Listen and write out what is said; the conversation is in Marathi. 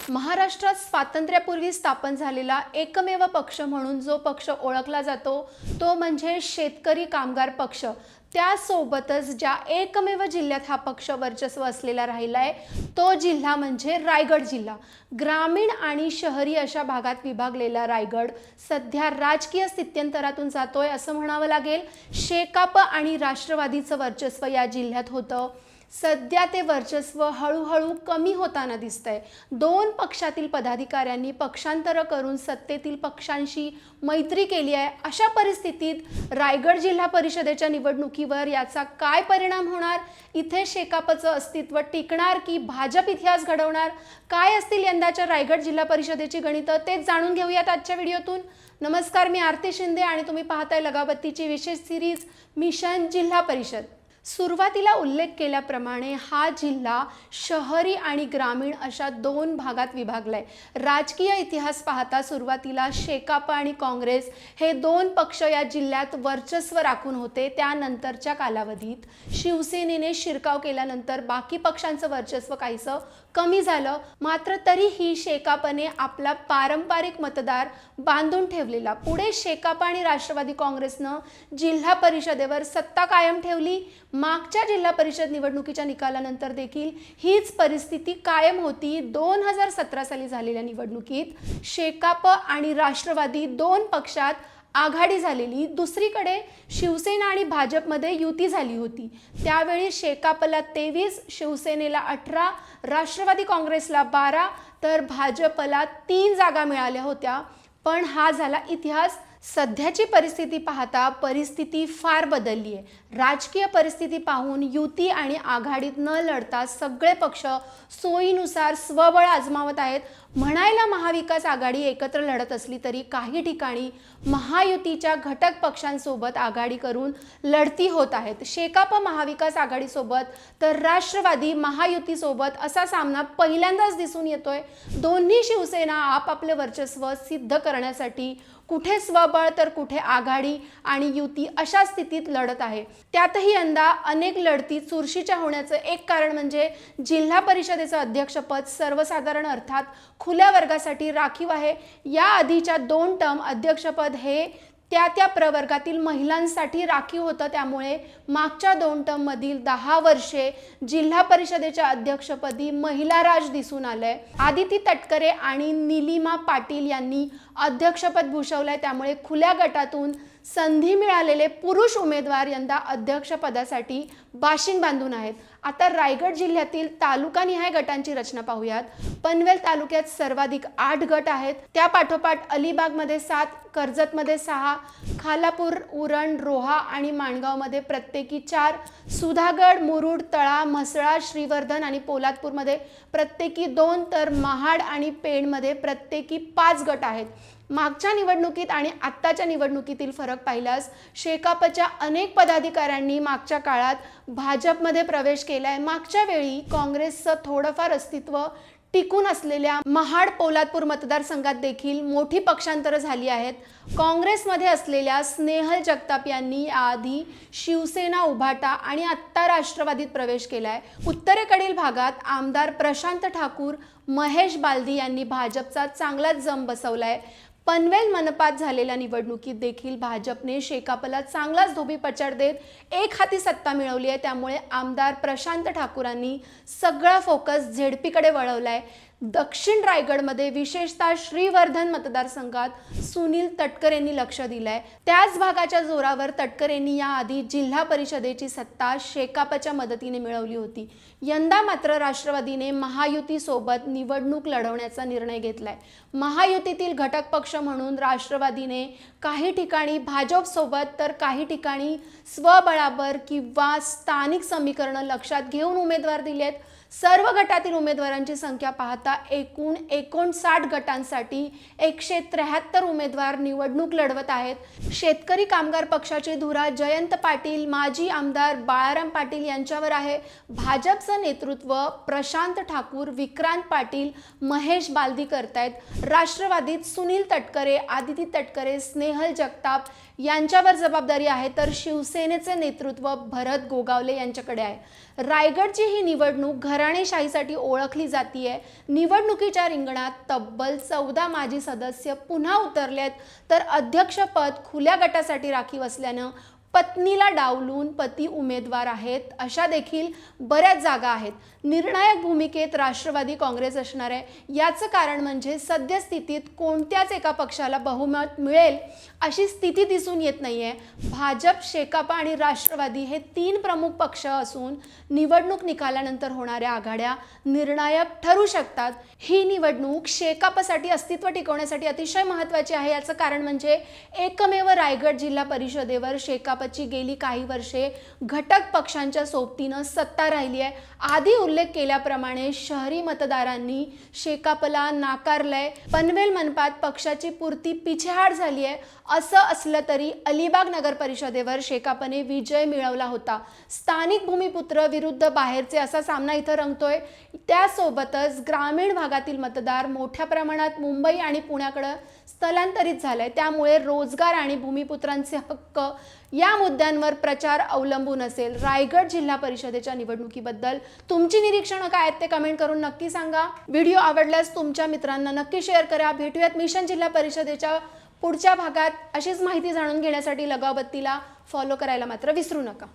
महाराष्ट्रात स्वातंत्र्यापूर्वी स्थापन झालेला एकमेव पक्ष म्हणून जो पक्ष ओळखला जातो तो म्हणजे शेतकरी कामगार पक्ष। त्यासोबतच ज्या एकमेव जिल्ह्यात हा पक्ष वर्चस्व असलेला राहिलाय तो जिल्हा म्हणजे रायगड जिल्हा। ग्रामीण आणि शहरी अशा भागात विभागलेला रायगड सध्या राजकीय स्थित्यंतरातून जातोय असं म्हणावं लागेल। शेकाप आणि राष्ट्रवादीचं वर्चस्व या जिल्ह्यात होतं, सध्या ते वर्चस्व हळूहळू कमी होताना दिसतंय। दोन पक्षातील पदाधिकाऱ्यांनी पक्षांतर करून सत्तेतील पक्षांशी मैत्री केली आहे। अशा परिस्थितीत रायगड जिल्हा परिषदेच्या निवडणुकीवर याचा काय परिणाम होणार, इथे शेकापचं अस्तित्व टिकणार की भाजप इतिहास घडवणार, काय असतील यंदाच्या रायगड जिल्हा परिषदेची गणितं तेच जाणून घेऊयात आजच्या व्हिडिओतून। नमस्कार, मी आरती शिंदे आणि तुम्ही पाहताय लगाबत्तीची विशेष सिरीज मिशन जिल्हा परिषद। सुरुवातीला उल्लेख केल्याप्रमाणे हा जिल्हा शहरी आणि ग्रामीण अशा दोन भागात विभागलाय। राजकीय इतिहास पाहता सुरुवातीला शेकाप आणि काँग्रेस हे दोन पक्ष या जिल्ह्यात वर्चस्व राखून होते। त्यानंतरच्या कालावधीत शिवसेनेने शिरकाव केल्यानंतर बाकी पक्षांचं वर्चस्व काहीसं कमी झालं, मात्र तरीही शेकापने आपला पारंपरिक मतदार बांधून ठेवलेला। पुढे शेकाप आणि राष्ट्रवादी काँग्रेसनं जिल्हा परिषदेवर सत्ता कायम ठेवली। मागच्या जिल्हा परिषद निवडणुकीच्या निकालानंतर देखील हीच परिस्थिती कायम होती। 2017 साली झालेल्या निवडणुकीत शेकाप आणि राष्ट्रवादी दोन पक्षात आघाडी झालेली, दुसरीकडे शिवसेना आणि भाजपमध्ये युती झाली होती। त्यावेळी शेकापला 23, शिवसेनेला 18, राष्ट्रवादी काँग्रेसला 12 तर भाजपला 3 जागा मिळाल्या होत्या। पण हा झाला इतिहास। सध्याची परिस्थिती पाहता परिस्थिती फार बदलली आहे। राजकीय परिस्थिती पाहून युती आणि आघाडीत न लढता सगळे पक्ष सोयीनुसार स्वबळ आजमावत आहेत। म्हणायला महाविकास आघाडी एकत्र लढत असली तरी काही ठिकाणी महायुतीच्या घटक पक्षांसोबत आघाडी करून लढती होत आहेत। शेकाप महाविकास आघाडीसोबत तर राष्ट्रवादी महायुतीसोबत असा सामना पहिल्यांदाच दिसून येतोय। दोन्ही शिवसेना आपापले वर्चस्व सिद्ध करण्यासाठी कुठे स्वबळ तर कुठे आघाडी आणि युती अशा स्थितीत लढत आहे। त्यातही यंदा अनेक लढती चुरशीच्या होण्याचं एक कारण म्हणजे जिल्हा परिषदेचं अध्यक्षपद सर्वसाधारण अर्थात खुल्या वर्गासाठी राखीव आहे। या आधीच्या 2 टर्म अध्यक्षपद हे त्या प्रवर्गातील महिलांसाठी राखीव होतं, त्यामुळे मागच्या 2 टर्म मधील 10 वर्षे जिल्हा परिषदेच्या अध्यक्षपदी महिला राज दिसून आलंय। आदिती तटकरे आणि निलिमा पाटील यांनी अध्यक्षपद भूषवलंय, त्यामुळे खुल्या गटातून संधी मिळालेले पुरुष उमेदवार यंदा अध्यक्षपदासाठी बाशिंग बांधून आहेत। आता रायगड जिल्ह्यातील तालुकानिहाय गटांची रचना पाहूयात। पनवेल तालुक्यात सर्वाधिक 8 गट आहेत, त्या पाठोपाठ अलिबागमध्ये 7, कर्जतमध्ये 6, खालापूर, उरण, रोहा आणि माणगावमध्ये प्रत्येकी 4, सुधागड, मुरुड, तळा, म्हसळा, श्रीवर्धन आणि पोलादपूरमध्ये प्रत्येकी 2 तर महाड आणि पेणमध्ये प्रत्येकी 5 गट आहेत। मागच्या निवडणुकीत आणि आत्ताच्या निवडणुकीतील फरक पाहिल्यास शेकापच्या अनेक पदाधिकाऱ्यांनी मागच्या काळात भाजपमध्ये प्रवेश केलाय। मागच्या वेळी काँग्रेसचं थोडंफार अस्तित्व टिकून असलेल्या महाड पोलादपूर मतदारसंघात देखील मोठी पक्षांतर झाली आहेत। काँग्रेसमध्ये असलेल्या स्नेहल जगताप यांनी याआधी शिवसेना, उभाटा आणि आत्ता राष्ट्रवादीत प्रवेश केलाय। उत्तरेकडील भागात आमदार प्रशांत ठाकूर, महेश बालदी यांनी भाजपचा चांगलाच जम बसवलाय। पनवेल मनपात झालेल्या निवडणुकीत देखील भाजपने शेकापला चांगलाच धोबीपछाड देत एक हाती सत्ता मिळवली आहे, त्यामुळे आमदार प्रशांत ठाकूरांनी सगळा फोकस झेडपीकडे वळवलाय। दक्षिण रायगडमध्ये विशेषतः श्रीवर्धन मतदारसंघात सुनील तटकरेंनी लक्ष दिलंय। त्याच भागाच्या जोरावर तटकरेंनी याआधी जिल्हा परिषदेची सत्ता शेकापच्या मदतीने मिळवली होती। यंदा मात्र राष्ट्रवादीने महायुतीसोबत निवडणूक लढवण्याचा निर्णय घेतलाय। महायुतीतील घटक पक्ष म्हणून राष्ट्रवादीने काही ठिकाणी भाजपसोबत तर काही ठिकाणी स्वबळावर किंवा स्थानिक समीकरण लक्षात घेऊन उमेदवार दिलेत। सर्व गटातील उमेदवारांची संख्या पाहता एकूण 59 गटांसाठी 173 उमेदवार निवडणूक लढवत आहेत। शेतकरी कामगार पक्षाचे धुरा जयंत पाटील, माजी आमदार बाळाराम पाटील यांच्यावर आहे। भाजपचं नेतृत्व प्रशांत ठाकूर, विक्रांत पाटील, महेश बालदी करतायत। राष्ट्रवादीत सुनील तटकरे, आदिती तटकरे, स्नेहल जगताप यांच्यावर जबाबदारी आहे, तर शिवसेनेचे नेतृत्व भरत गोगावले यांच्याकडे आहे। रायगडची ही निवडणूक घराण्याची घराणेशाहीसाठी ओळखली जातीये. निवडणुकीच्या रिंगणात तब्बल 14 माजी सदस्य पुन्हा उतरलेत, तर अध्यक्षपद खुल्या गटासाठी राखीव असल्यानं पत्नीला डावलून पती उमेदवार आहेत अशा देखील बऱ्याच जागा आहेत. निर्णायक भूमिकेत राष्ट्रवादी काँग्रेस असणार आहे. याचं कारण म्हणजे सद्यस्थितीत कोणत्याच एका पक्षाला बहुमत मिळेल अशी स्थिती दिसून येत नाहीये. भाजप, शेकापा आणि राष्ट्रवादी हे 3 प्रमुख पक्ष असून निवडणूक निकालानंतर होणाऱ्या आघाड्या निर्णायक ठरू शकतात. ही निवडणूक शेकापासाठी अस्तित्व टिकवण्यासाठी अतिशय महत्त्वाची आहे. याचं कारण म्हणजे एकमेव रायगड जिल्हा परिषदेवर शेकापची गेली काही वर्षे घटक पक्षांच्या सोबतीनं सत्ता राहिली आहे. आधी उल्लेख केल्याप्रमाणे शहरी मतदारांनी शेकापला नाकारलंय. पनवेल मनपात पक्षाची पुरती पिछेहाट झाली आहे. असं असलं तरी अलिबाग नगर परिषदेवर शेकापने विजय मिळवला होता. स्थानिक भूमिपुत्र विरुद्ध बाहेरचे असा सामना इथं रंगतोय. त्यासोबतच ग्रामीण भागातील मतदार मोठ्या प्रमाणात मुंबई आणि पुण्याकडे स्थलांतरित झालाय. त्यामुळे रोजगार आणि भूमिपुत्रांचे हक्क या मुद्द्यांवर प्रचार अवलंबून असेल. रायगड जिल्हा परिषदेच्या निवडणुकीबद्दल तुमची निरीक्षणं काय आहेत ते कमेंट करून नक्की सांगा. व्हिडिओ आवडल्यास तुमच्या मित्रांना नक्की शेअर करा. भेटूयात मिशन जिल्हा परिषदेच्या पुढच्या भागात. अशीच माहिती जाणून घेण्यासाठी लगावबत्तीला फॉलो करायला मात्र विसरू नका.